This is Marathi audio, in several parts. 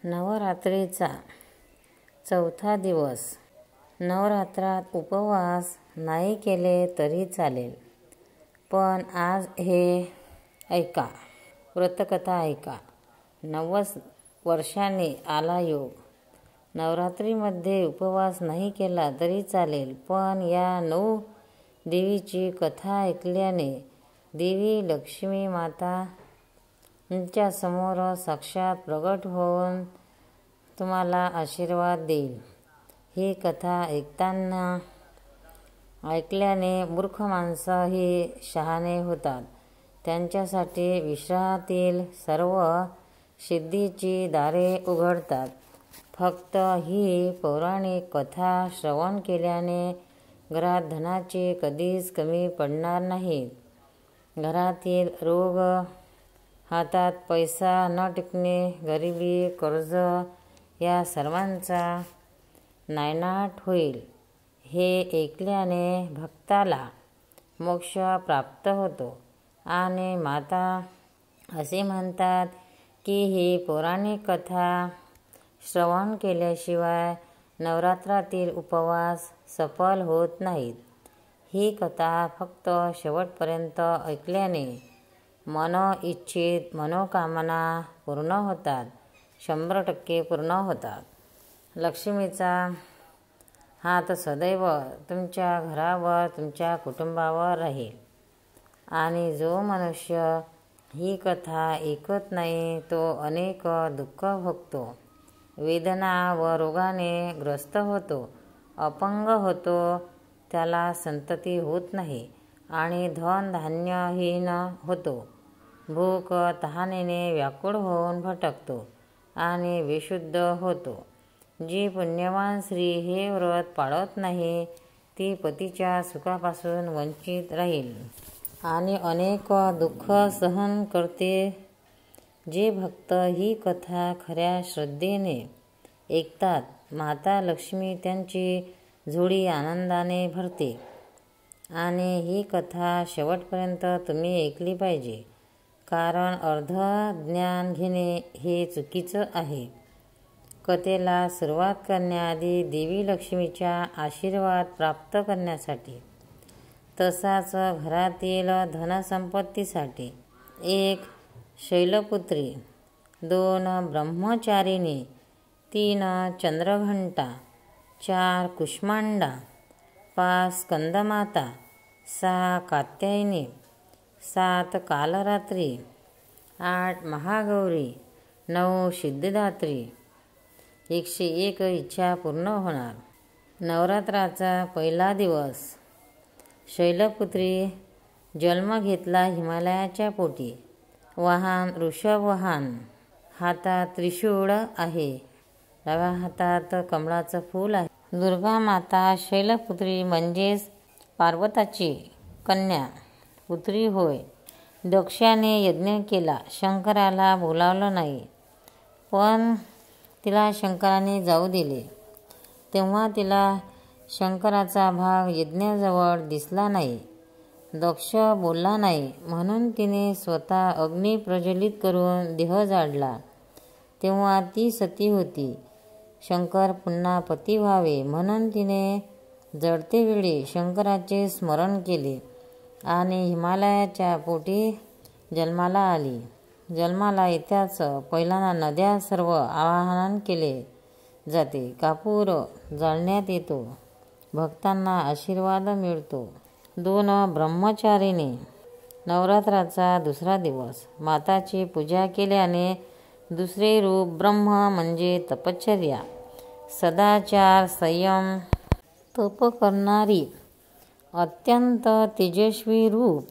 नवरात्रीचा चौथा दिवस. नवरात्रात उपवास नाही केले तरी चालेल, पण आज हे ऐका, व्रतकथा ऐका. 90 वर्षांनी आला योग. नवरात्रीमध्ये उपवास नाही केला तरी चालेल, पण या 9 देवीची कथा ऐकल्याने देवी लक्ष्मी माता तुमच्यासमोर साक्षात प्रगट होऊन तुम्हाला आशीर्वाद देईल. ही कथा ऐकल्याने मूर्ख माणसंही शहाणे होतात. त्यांच्यासाठी विश्वातील सर्व सिद्धीची दारे उघडतात. फक्त ही पौराणिक कथा श्रवण केल्याने घरात धनाची कधीच कमी पडणार नाही. घरातील रोग, हातात पैसा न टिकणे, गरिबी, कर्ज या सर्वांचा नायनाट होईल. हे ऐकल्याने भक्ताला मोक्ष प्राप्त होतो. आणि माता असे म्हणतात की ही पौराणिक कथा श्रवण केल्याशिवाय नवरात्रातील उपवास सफल होत नाहीत. ही कथा फक्त शेवटपर्यंत ऐकल्याने मनइच्छित मनोकामना पूर्ण होतात, 100% पूर्ण होतात. लक्ष्मीचा हात सदैव तुमच्या घरावर, तुमच्या कुटुंबावर राहील. आणि जो मनुष्य ही कथा ऐकत नाही तो अनेक दुःख भोगतो, वेदना व रोगाने ग्रस्त होतो, अपंग होतो, त्याला संतती होत नाही आणि धनधान्यहीन होतो. भूक तहानेने व्याकुळ होऊन भटकतो आणि विशुद्ध होतो. जी पुण्यवान स्त्री हे व्रत पाळत नाही ती पतीच्या सुखापासून वंचित राहील आणि अनेक दुःख सहन करते. जे भक्त ही कथा खऱ्या श्रद्धेने ऐकतात, माता लक्ष्मी त्यांची झोळी आनंदाने भरते. आणि ही कथा शेवटपर्यंत तुम्ही ऐकली पाहिजे, कारण अर्ध ज्ञान घेणे हे चुकीचं आहे. कथेला सुरुवात करण्याआधी देवी लक्ष्मीचा आशीर्वाद प्राप्त करण्यासाठी, तसाच घरातील धनसंपत्तीसाठी 1 शैलपुत्री, 2 ब्रह्मचारिणी, 3 चंद्रघंटा, 4 कुष्मांडा, 5 स्कंदमाता, 6 कात्यायनी, 7 कालरात्री, 8 महागौरी, 9 सिद्धिदात्री. 101 इच्छा पूर्ण होणार. नवरात्राचा पहिला दिवस. शैलपुत्री जन्म घेतला हिमालयाच्या पोटी. वाहन वृषभवाहन. हातात त्रिशूळ आहे. डाव्या हातात कमळाचं फूल आहे. दुर्गा माता शैलपुत्री म्हणजेच पार्वताची कन्या पुत्री होय. दक्षाने यज्ञ केला, शंकराला बोलावलं नाही, पण तिला शंकराने जाऊ दिले. तेव्हा तिला शंकराचा भाग यज्ञाजवळ दिसला नाही. दक्ष बोलला नाही म्हणून तिने स्वतः अग्नी प्रज्वलित करून देह जाळला. तेव्हा ती सती होती. शंकर पुन्हा पती व्हावे म्हणून तिने जळतेवेळी शंकराचे स्मरण केले आणि हिमालयाच्या पोटी जन्माला आली. जन्माला येत्याच पहिल्यांदा नद्या सर्व आवाहन केले जाते, कापूर जाळण्यात येतो, भक्तांना आशीर्वाद मिळतो. 2 ब्रह्मचारिणी. नवरात्राचा दुसरा दिवस. माताची पूजा केल्याने दुसरे रूप ब्रह्म म्हणजे तपश्चर्या, सदाचार, संयम, तप करणारी अत्यंत तेजस्वी रूप.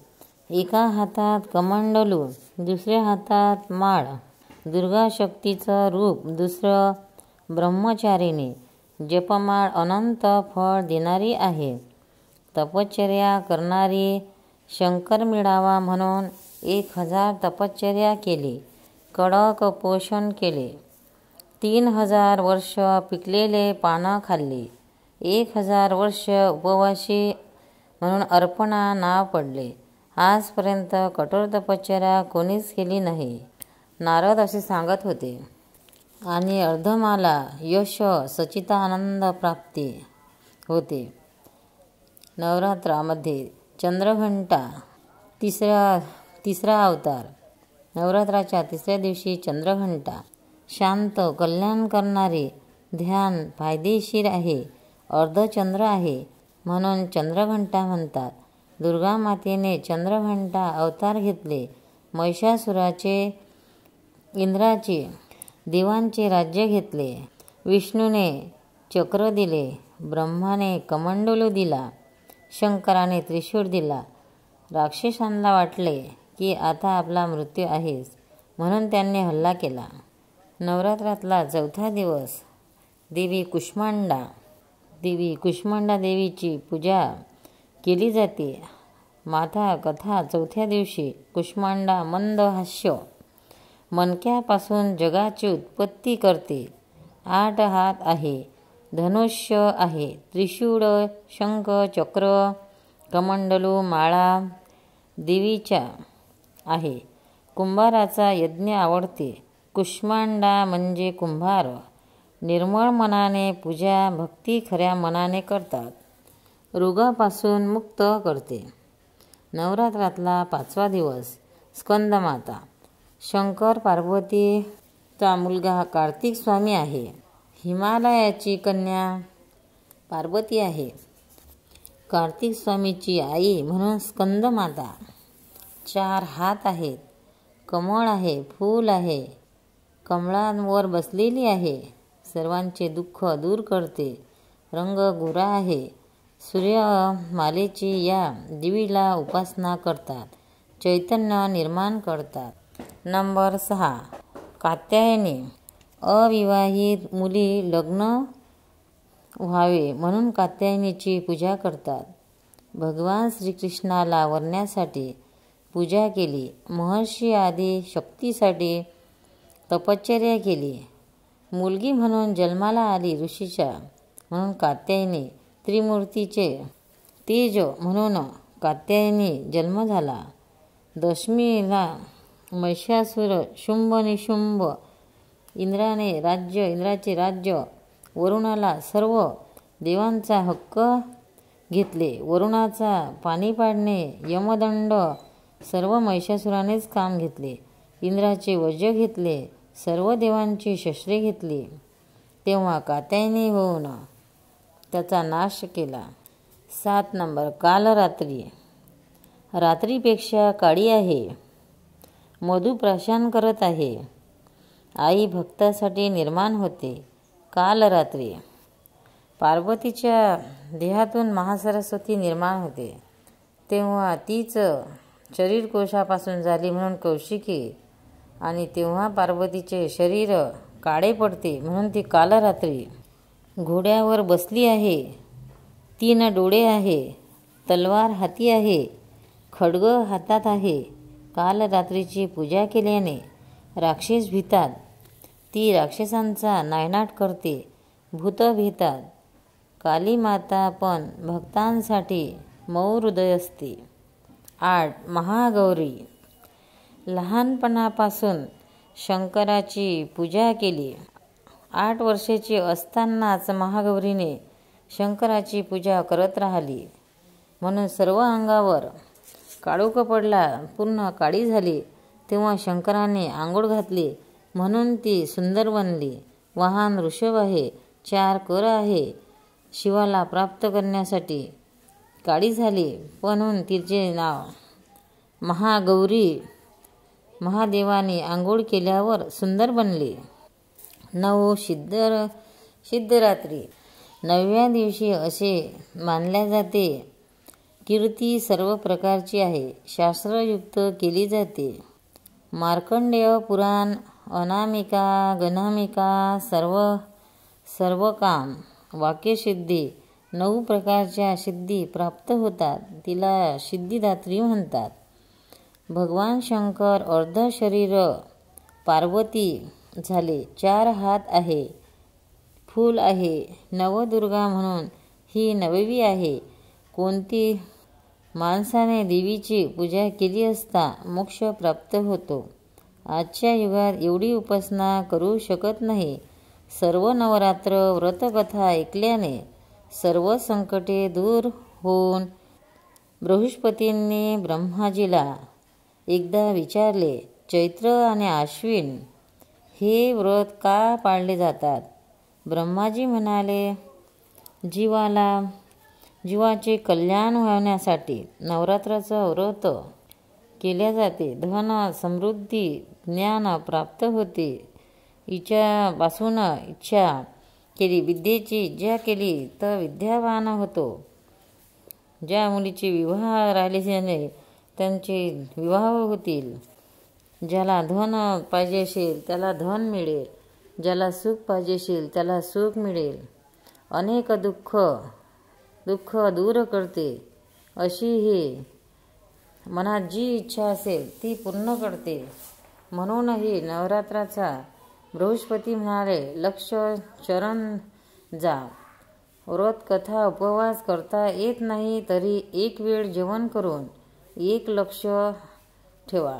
एका हातात कमंडलू, दुसऱ्या हातात माळ. दुर्गा शक्तीचं रूप. दुसरं ब्रह्मचारिणी. जपमाळ अनंत फळ देणारी आहे. तपश्चर्या करणारी. शंकर मिळावा म्हणून 1000 तपश्चर्या केली, कडक पोषण केले, 3000 वर्ष पिकलेले पानं खाल्ली, 1000 वर्ष उपवासी म्हणून अर्पणा नाव पडले. आजपर्यंत कठोर तपश्चर्या कोणीच केली नाही. नारद असे सांगत होते. आणि अर्धमाला यश सच्चिदानंद प्राप्ती होते. नवरात्रामध्ये चंद्रघंटा तिसरा अवतार. नवरात्राच्या तिसऱ्या दिवशी चंद्रघंटा शांत कल्याण करणारे ध्यान फायदेशीर आहे. अर्धचंद्र आहे म्हणून चंद्रघंटा म्हणतात. दुर्गा मातेने चंद्रघंटा अवतार घेतले. महिषासुराचे इंद्राचे देवांचे राज्य घेतले. विष्णूने चक्र दिले. ब्रह्माने कमंडलू दिला. शंकराने त्रिशूळ दिला. राक्षसांना वाटले की आता आपला मृत्यू आहेच म्हणून त्यांनी हल्ला केला. नवरात्रातला चौथा दिवस देवी कुष्मांडा देवीची पूजा केली जाते. माता कथा चौथ्या दिवशी कुष्मांडा मंद हास्य मणक्यापासून जगाची उत्पत्ती करते. 8 हात आहे, धनुष्य आहे, त्रिशूळ, शंख, चक्र, कमंडलू, माळा देवीच्या आहे. कुंभाराचा यज्ञ आवडते. कुष्मांडा म्हणजे कुंभार. निर्मळ मनाने पूजा भक्ती खऱ्या मनाने करतात. रोगापासून मुक्त करते. नवरात्रातला 5वा दिवस स्कंदमाता. शंकर पार्वतीचा मुलगा कार्तिक स्वामी आहे. हिमालयाची कन्या पार्वती आहे. कार्तिक स्वामीची आई म्हणून स्कंदमाता. 4 हात आहेत, कमळ आहे, फूल आहे, कमळांवर बसलेली आहे. सर्वांचे दुःख दूर करते. रंग गोरा आहे. सूर्यमालेची या देवीला उपासना करतात. चैतन्य निर्माण करतात. नंबर 6 कात्यायनी. अविवाहित मुली लग्न व्हावे म्हणून कात्यायनीची पूजा करतात. भगवान श्रीकृष्णाला वरण्यासाठी पूजा केली. महर्षी आदी शक्तीसाठी तपश्चर्या केली. मुलगी म्हणून जन्माला आली ऋषीच्या म्हणून कात्यायनी. त्रिमूर्तीचे तेज म्हणून कात्यायनी जन्म झाला. दशमीला महिषासुर शुंभ निशुंभ इंद्राचे राज्य वरुणाला सर्व देवांचा हक्क घेतले. वरुणाचा पाणी पाडणे यमदंड सर्व महिषासुरानेच काम घेतले. इंद्राचे वज्र घेतले. सर्व देवांची शस्त्रे घेतली. तेव्हा कात्यायनी होऊन त्याचा नाश केला. 7 नंबर कालरात्री. रात्रीपेक्षा काळी आहे. मधु प्राशन करत आहे. आई भक्तासाठी निर्माण होते. कालरात्री पार्वतीच्या देहातून महासरस्वती निर्माण होते. तेव्हा तीच शरीरकोशापासून झाली म्हणून कौशिकी. आणि तेव्हा पार्वतीचे शरीर काळे पडते म्हणून ती कालरात्री. घोड्यावर बसली आहे. 3 डोळे आहे. तलवार हाती आहे. खड्ग हातात आहे. कालरात्रीची पूजा केल्याने राक्षस भीतात. ती राक्षसांचा नायनाट करते. भूत भीतात. काली माता पण भक्तांसाठी मऊ हृदय असते. 8 महागौरी. लहानपणापासून शंकराची पूजा केली. 8 वर्षाची असतानाच महागौरीने शंकराची पूजा करत राहिली म्हणून सर्व अंगावर काळोख पडला. पूर्ण काळी झाली. तेव्हा शंकराने आंघोळ घातली म्हणून ती सुंदर बनली. वाहन वृषभ आहे. 4 कर आहे. शिवाला प्राप्त करण्यासाठी काळी झाली म्हणून तिचे नाव महागौरी. महादेवाने आंघोळ केल्यावर सुंदर बनली. 9 सिद्धरात्री. 9व्या दिवशी असे मानल्या जाते. कीर्ती सर्व प्रकारची आहे. शास्त्रयुक्त केली जाते. मार्कंडेय पुराण. अनामिका गणामिका सर्व काम वाक्यसिद्धी 9 प्रकारच्या सिद्धी प्राप्त होतात. तिला सिद्धिदात्री म्हणतात. भगवान शंकर अर्ध शरीर पार्वती झाले. 4 हात आहे. फूल आहे. नवदुर्गा म्हणून ही 9वी आहे. कोणती माणसाने देवीची पूजा केली असता मोक्ष प्राप्त होतो. आजच्या युगात एवढी उपासना करू शकत नाही. सर्व नवरात्र व्रतकथा ऐकल्याने सर्व संकटे दूर होऊन बृहस्पतींनी ब्रह्माजीला एकदा विचारले, चैत्र आणि आश्विन हे व्रत का पाळले जातात? ब्रह्माजी म्हणाले, जीवाचे कल्याण होण्यासाठी नवरात्राचं व्रत केल्या जाते. धन, समृद्धी, ज्ञान प्राप्त होते. इच्छापासून इच्छा केली, विद्येची इच्छा केली तर विद्यावान होतो. ज्या मुलीचे विवाह राहिलेले नाही त्यांचे विवाह होतील. ज्याला धन पाहिजे असेल त्याला धन मिळेल. ज्याला सुख पाहिजे असेल त्याला सुख मिळेल. अनेक दुःख दूर करते. अशी ही मनात जी इच्छा असेल ती पूर्ण करते. म्हणून ही नवरात्राचा बृहस्पती म्हणाले, लक्ष चरण जा. व्रत कथा उपवास करता येत नाही तरी एक वेळ जेवण करून एक लक्ष ठेवा.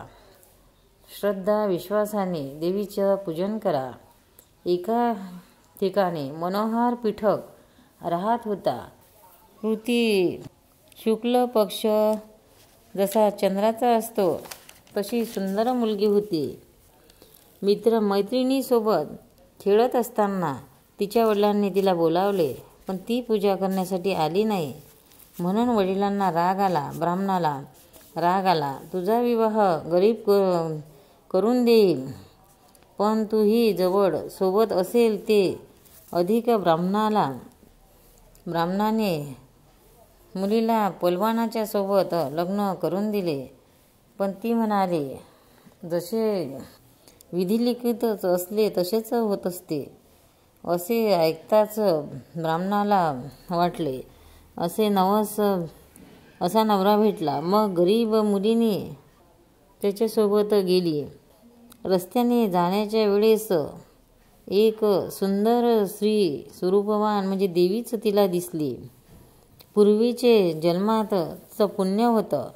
श्रद्धा विश्वासाने देवीचं पूजन करा. एका ठिकाणी मनोहर पीठक राहत होता. कृती शुक्ल पक्ष जसा चंद्राचा असतो तशी सुंदर मुलगी होती. मित्र मैत्रिणीसोबत खेळत असताना तिच्या वडिलांनी तिला बोलावले, पण ती पूजा करण्यासाठी आली नाही. म्हणून वडिलांना राग आला. ब्राह्मणाला राग आला, तुझा विवाह गरीब करून देईल, पण तू ही जवळ सोबत असेल ते अधिक. ब्राह्मणाने मुलीला पलवानाच्या सोबत लग्न करून दिले. पण ती म्हणाली, जसे विधिलिखितच असले तसेच होत असते. असे ऐकताच ब्राह्मणाला वाटले असा नवरा भेटला. मग गरीब मुलीने त्याच्यासोबत गेली. रस्त्याने जाण्याच्या वेळेस एक सुंदर स्त्री, स्वरूपवान म्हणजे देवीच तिला दिसली. पूर्वीचे जन्मात तिचं पुण्य होतं.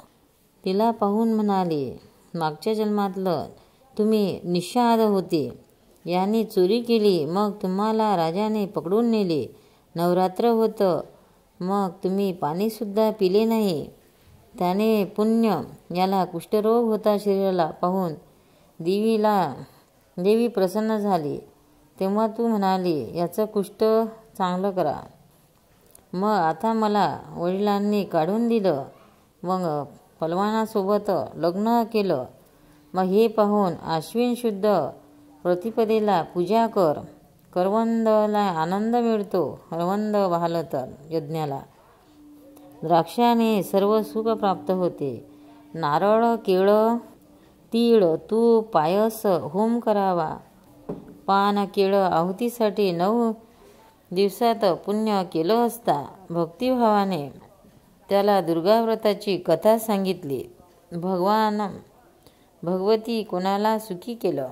तिला पाहून म्हणाली, मागच्या जन्मातलं तुम्ही निषाद होते. याने चोरी केली, मग तुम्हाला राजाने पकडून नेले. नवरात्र होतं, मग तुम्ही पाणीसुद्धा पिले नाही. त्याने पुण्य. याला कुष्ठरोग होता. शरीराला पाहून देवी प्रसन्न झाली. तेव्हा तू म्हणाली, याचं कुष्ठ चांगलं करा. मग आता मला वडिलांनी काढून दिलं. मग पलवानासोबत लग्न केलं. मग हे पाहून आश्विन शुद्ध प्रतिपदेला पूजा कर. करवंदाला आनंद मिळतो. करवंद वाहलं तर यज्ञाला. द्राक्षाने सर्व सुख प्राप्त होते. नारळ, केळं, तीळ, तूप, पायस होम करावा. पान, केळं आहुतीसाठी 9 दिवसात पुण्य केलं असता. भक्तिभावाने त्याला दुर्गाव्रताची कथा सांगितली. भगवती कोणाला सुखी केलं.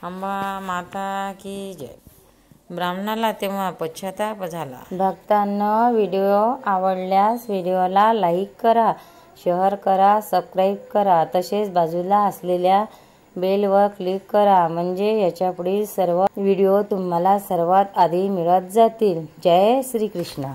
अंबा माता की जय. ब्राह्मणाला तेव्हा पश्चाताप झाला. भक्तांनो, व्हिडिओ आवडल्यास व्हिडिओला लाईक करा, शेअर करा, सबस्क्राईब करा. तसेच बाजूला असलेल्या बेलवर क्लिक करा, म्हणजे याच्यापुढील सर्व व्हिडिओ तुम्हाला सर्वात आधी मिळत जातील. जय श्री कृष्ण.